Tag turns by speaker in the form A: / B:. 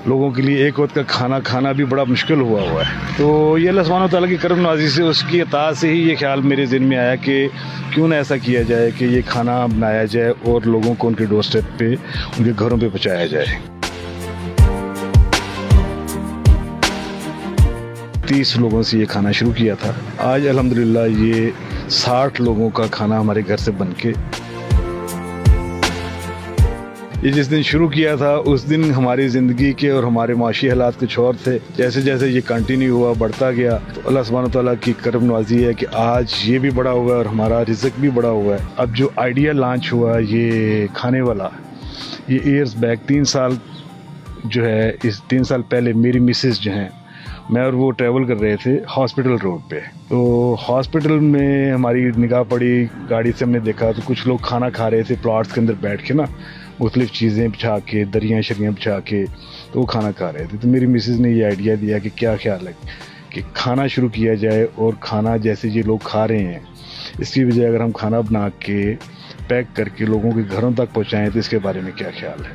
A: लोगों के लिए एक वक्त का खाना खाना भी बड़ा मुश्किल हुआ है। तो ये अल्लाह सुब्हानहू तआला की करम नवाजी से, उसकी अता से ही ये ख्याल मेरे ज़हन में आया कि क्यों ना ऐसा किया जाए कि ये खाना बनाया जाए और लोगों को उनके डोर स्टेप पे, उनके घरों पे पहुँचाया जाए। 30 लोगों से ये खाना शुरू किया था। आज अल्हम्दुलिल्लाह ये 60 लोगों का खाना हमारे घर से बन के, ये जिस दिन शुरू किया था उस दिन हमारी ज़िंदगी के और हमारे माशी हालात कुछ और थे। जैसे जैसे ये कंटिन्यू हुआ, बढ़ता गया, तो अल्लाह सुब्हानहू तआला की करम नवाजी है कि आज ये भी बड़ा हुआ है और हमारा रिज़्क भी बड़ा हुआ है। अब जो आइडिया लॉन्च हुआ ये खाने वाला, ये ईयर्स बैक 3 साल जो है, इस 3 साल पहले मेरी मिसेस जो हैं, मैं और वो ट्रैवल कर रहे थे हॉस्पिटल रोड पे। तो हॉस्पिटल में हमारी निगाह पड़ी, गाड़ी से हमने देखा तो कुछ लोग खाना खा रहे थे प्लॉट्स के अंदर बैठ के ना, मुख्तलिफ चीज़ें बिछा के, दरियाँ शरियाँ बिछा के, तो वो खाना खा रहे थे। तो मेरी मिसेस ने ये आइडिया दिया कि क्या ख्याल है कि खाना शुरू किया जाए, और खाना जैसे ये लोग खा रहे हैं इसकी बजाय अगर हम खाना बना के पैक करके लोगों के घरों तक पहुँचाएँ तो इसके बारे में क्या ख्याल है।